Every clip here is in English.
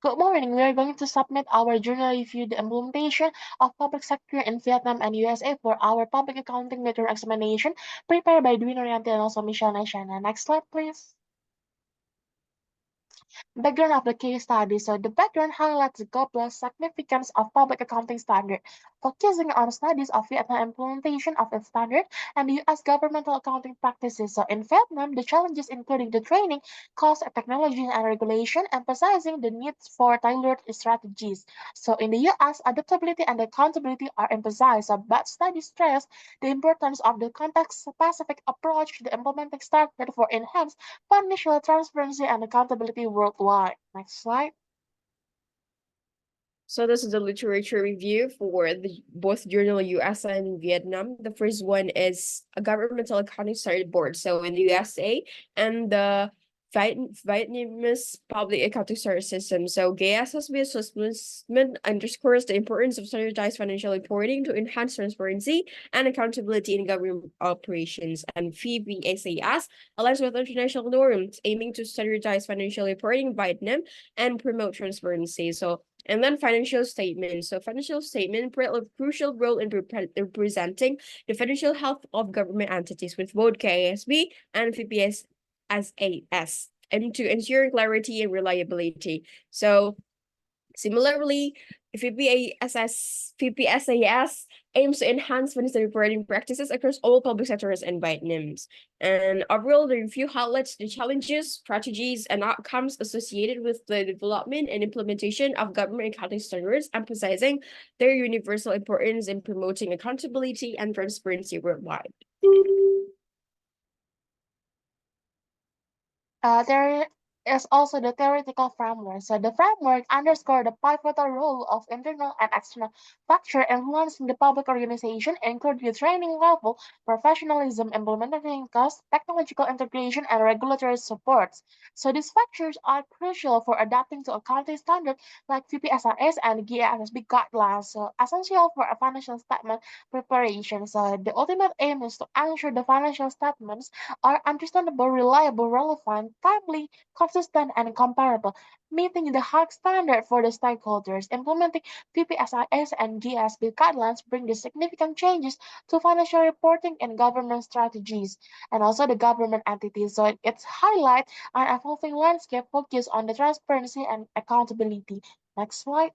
Good morning. We are going to submit our journal review, the implementation of public sector in Vietnam and USA for our public accounting midterm examination, prepared by Nuryanti and also Mishelle Nesyanna. Next slide, please. Background of the case study. So the background highlights the global significance of public accounting standard, focusing on studies of Vietnam implementation of its standard and the U.S. governmental accounting practices. So in Vietnam, the challenges including the training, cost, technology, and regulation, emphasizing the need for tailored strategies. So in the U.S., adaptability and accountability are emphasized, but studies stress the importance of the context-specific approach to the implementing standard for enhanced financial transparency and accountability worldwide. Next slide. So this is the literature review for the both journal USA and Vietnam. The first one is a governmental accounting standard board. So in the USA and the Vietnamese public accounting standard system. So GASSB assessment underscores the importance of standardized financial reporting to enhance transparency and accountability in government operations. And VBSAS aligns with international norms, aiming to standardize financial reporting in Vietnam and promote transparency. So and then financial statement. So financial statement play a crucial role in representing the financial health of government entities with both KASB and VPS as AS and to ensure clarity and reliability. So similarly, VPSAS aims to enhance financial reporting practices across all public sectors and Vietnams. And overall, the review highlights the challenges, strategies, and outcomes associated with the development and implementation of government accounting standards, emphasizing their universal importance in promoting accountability and transparency worldwide. There is also the theoretical framework. So the framework underscores the pivotal role of internal and external factors influencing the public organization, including the training level, professionalism, implementation costs, technological integration, and regulatory supports. So these factors are crucial for adapting to accounting standards like VPSRS and GASB guidelines, so essential for a financial statement preparation. So the ultimate aim is to ensure the financial statements are understandable, reliable, relevant, timely, consistent, and comparable, meeting the high standard for the stakeholders. Implementing PPSIS and GSB guidelines bring the significant changes to financial reporting and government strategies, and also the government entities. So it's highlight an evolving landscape focused on the transparency and accountability. Next slide.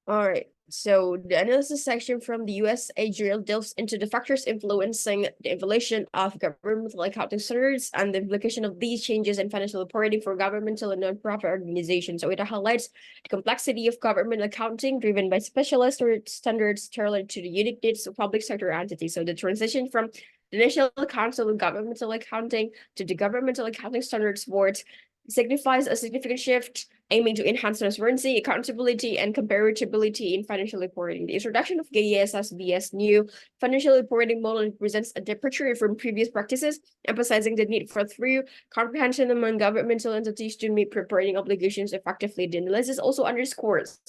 All right. So the analysis section from the USA Journal delves into the factors influencing the evolution of governmental accounting standards and the implication of these changes in financial reporting for governmental and nonprofit organizations. So it highlights the complexity of government accounting driven by specialized standards tailored to the unique needs of public sector entities. So the transition from the National Council of Governmental Accounting to the Governmental Accounting Standards Board signifies a significant shift aiming to enhance transparency, accountability, and comparability in financial reporting. The introduction of GASSB's new financial reporting model represents a departure from previous practices, emphasizing the need for thorough comprehension among governmental entities to meet reporting obligations effectively. The analysis also underscores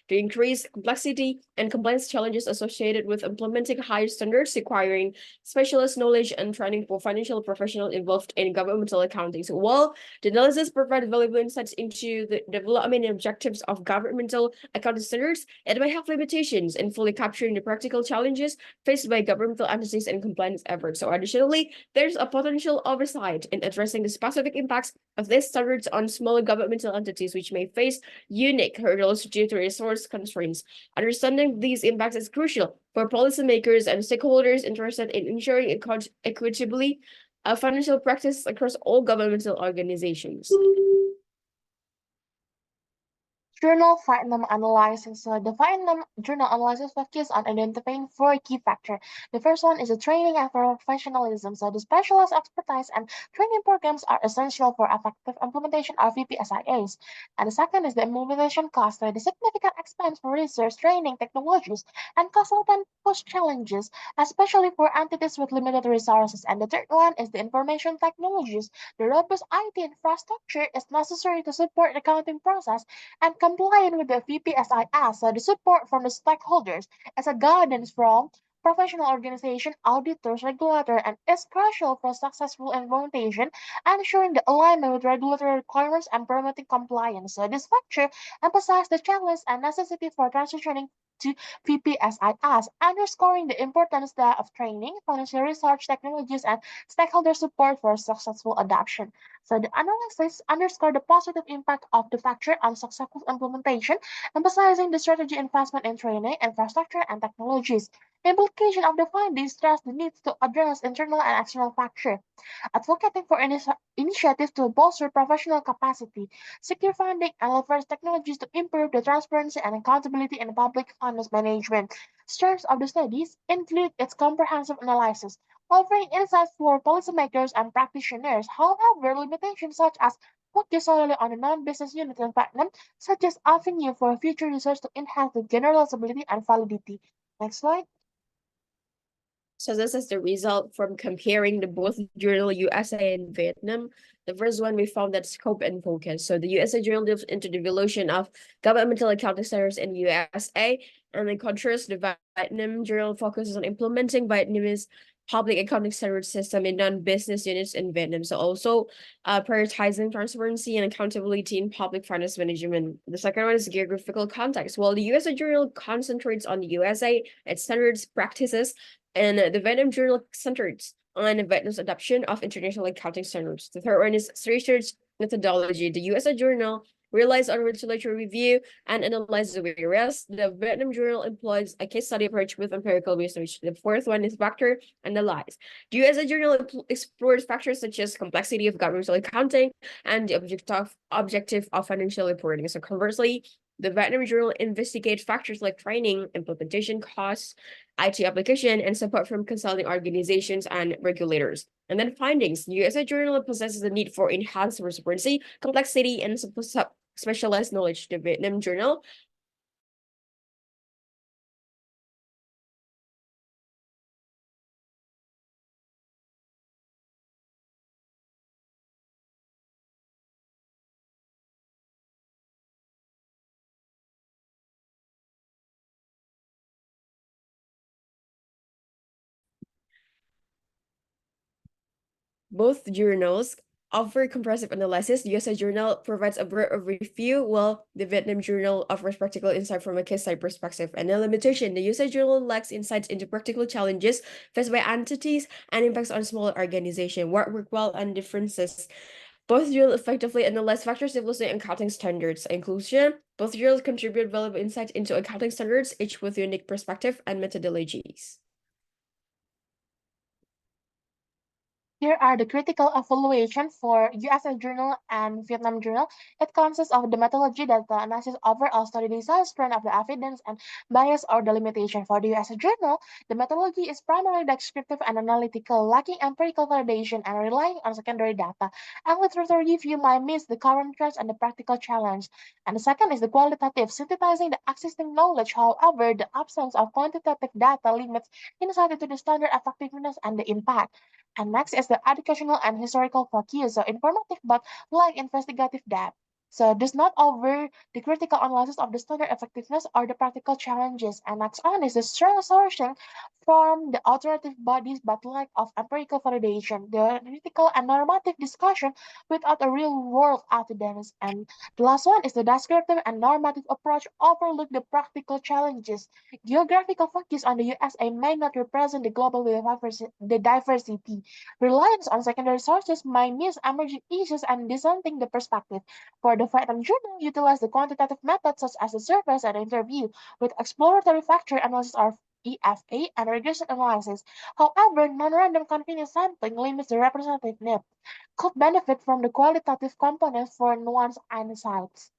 the increased complexity and compliance challenges associated with implementing higher standards requiring specialist knowledge and training for financial professionals involved in governmental accounting. So while the analysis provides valuable insights into the development and objectives of governmental accounting standards, it may have limitations in fully capturing the practical challenges faced by governmental entities and compliance efforts. So additionally, there's a potential oversight in addressing the specific impacts of these standards on smaller governmental entities, which may face unique hurdles due to resource constraints. Understanding these impacts is crucial for policymakers and stakeholders interested in ensuring equitably financial practice across all governmental organizations. Journal Vietnam analysis. So the Vietnam journal analysis focuses on identifying four key factors. The first one is the training and professionalism. So the specialized expertise and training programs are essential for effective implementation of VPSIAs. And the second is the implementation cost. So the significant expense for research, training, technologies, and consultant push challenges, especially for entities with limited resources. And the third one is the information technologies. The robust IT infrastructure is necessary to support the accounting process and compliant with the VPSIS, so the support from the stakeholders as a guidance from professional organization, auditors, regulator, and is crucial for successful implementation, ensuring the alignment with regulatory requirements and promoting compliance. So this factor emphasizes the challenge and necessity for transitioning to PPSIS, underscoring the importance of training, financial research technologies, and stakeholder support for successful adoption. So the analysis underscored the positive impact of the factor on successful implementation, emphasizing the strategy investment in training, infrastructure, and technologies. Implication of the findings stress the need to address internal and external factors, advocating for initiatives to bolster professional capacity, secure funding, and leverage technologies to improve the transparency and accountability in public finance management. Strengths of the studies include its comprehensive analysis, offering insights for policymakers and practitioners. However, limitations such as focus solely on a non-business unit in Vietnam suggest avenue for future research to enhance the generalizability and validity. Next slide. So this is the result from comparing the both journal USA and Vietnam. The first one, we found that scope and focus. So the USA journal delves into the evolution of governmental accounting standards in USA, and in contrast, the Vietnam journal focuses on implementing Vietnamese public accounting standard system in non-business units in Vietnam. So also prioritizing transparency and accountability in public finance management. The second one is geographical context. While the USA journal concentrates on the USA, its standards, practices, and the Vietnam Journal centered on Vietnam's adoption of international accounting standards. The third one is research methodology. The USA Journal relies on literature review and analyzes whereas the Vietnam Journal employs a case study approach with empirical research. The fourth one is factor analyze. The USA Journal explores factors such as complexity of governmental accounting and the objective of financial reporting. So conversely, the Vietnam Journal investigates factors like training, implementation costs, IT application, and support from consulting organizations and regulators. And then findings. The USA Journal possesses the need for enhanced transparency, complexity, and specialized knowledge. The Vietnam Journal Both journals offer comprehensive analysis. The USA Journal provides a breadth of review, while the Vietnam Journal offers practical insight from a case study perspective. And a limitation, the USA Journal lacks insights into practical challenges faced by entities and impacts on smaller organizations. What work well and differences. Both journals effectively analyze factors influencing accounting standards. Inclusion, both journals contribute valuable insight into accounting standards, each with unique perspective and methodologies. Here are the critical evaluation for USA Journal and Vietnam Journal. It consists of the methodology that analyzes overall study design, strength of the evidence, and bias or the limitation. For the USA Journal, the methodology is primarily descriptive and analytical, lacking empirical validation and relying on secondary data. And literature review might miss the current trends and the practical challenge. And the second is the qualitative, synthesizing the existing knowledge. However, the absence of quantitative data limits insight into the standard effectiveness and the impact. And next is the educational and historical focus, so informative but like investigative depth. So does not over the critical analysis of the standard effectiveness or the practical challenges. And next on is the strong sourcing from the authoritative bodies but lack of empirical validation, the critical and normative discussion without a real world evidence. And the last one is the descriptive and normative approach overlook the practical challenges. Geographical focus on the USA may not represent the global diversity. Reliance on secondary sources might miss emerging issues and dissenting the perspective. For the Vietnam Journal, utilize the quantitative methods such as the surveys and interview with exploratory factor analysis or EFA and regression analysis. However, non-random continuous sampling limits the representativeness. Could benefit from the qualitative component for nuanced insights.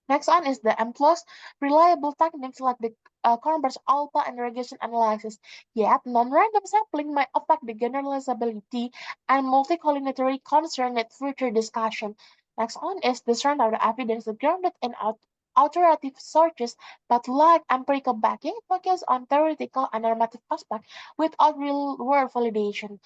Next on is the employs reliable techniques like the Converse alpha and regression analysis. Yet, non-random sampling might affect the generalizability and multicollineatory concern with future discussion. Next on is the strength of the evidence grounded in authoritative sources but lack empirical backing, focus on theoretical and normative aspects without real-world validation.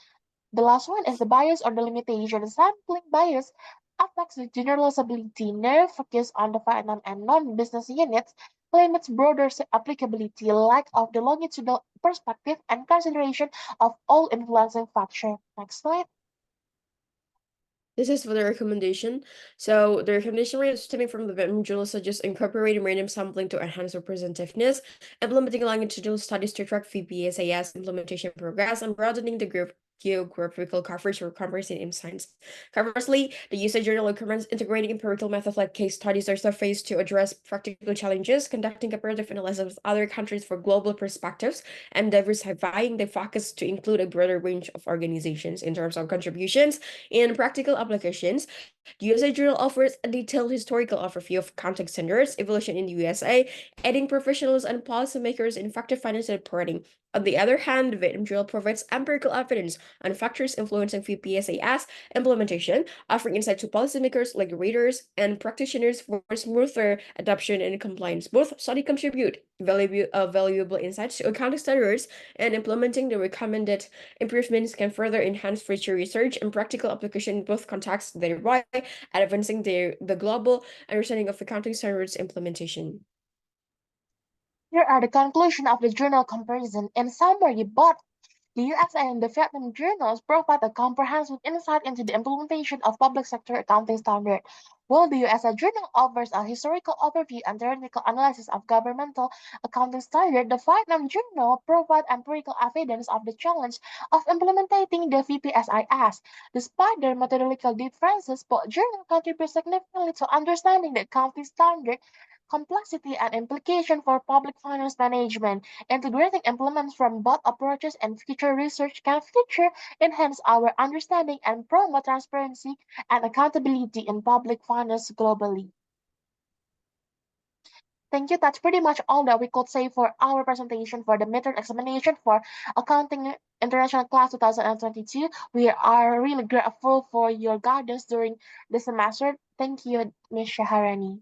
The last one is the bias or the limitation. Sampling bias affects the generalizability, narrow focus on the Vietnam and non-business units, claim its broader applicability, lack of the longitudinal perspective, and consideration of all influencing factors. Next slide. This is for the recommendation. So the recommendation rate stemming from the Midterm journal suggests incorporating random sampling to enhance representativeness, implementing longitudinal studies to track VPSAS implementation progress, and broadening the group geographical coverage for comparison in science. Conversely, the usage journal recommends integrating empirical methods like case studies or surveys to address practical challenges, conducting comparative analysis with other countries for global perspectives, and diversifying the focus to include a broader range of organizations in terms of contributions and practical applications. The USA Journal offers a detailed historical overview of contact standards, evolution in the USA, aiding professionals and policymakers in effective financial reporting. On the other hand, the Vietnam Journal provides empirical evidence on factors influencing VPSAS implementation, offering insight to policymakers, regulators, and practitioners for smoother adoption and compliance. Both studies contribute valuable insights to accounting standards, and implementing the recommended improvements can further enhance future research and practical application in both contexts, thereby advancing the global understanding of accounting standards implementation. Here are the conclusion of the journal comparison. In summary, both the USA and the Vietnam journals provide a comprehensive insight into the implementation of public sector accounting standards. While the USA journal offers a historical overview and theoretical analysis of governmental accounting standards, the Vietnam journal provides empirical evidence of the challenge of implementing the VPSIS. Despite their methodological differences, both journals contribute significantly to understanding the accounting standard complexity and implication for public finance management. Integrating implements from both approaches and future research can future enhance our understanding and promote transparency and accountability in public finance globally. Thank you. That's pretty much all that we could say for our presentation for the midterm examination for Accounting International Class 2022. We are really grateful for your guidance during the semester. Thank you, Ms. Syaharani.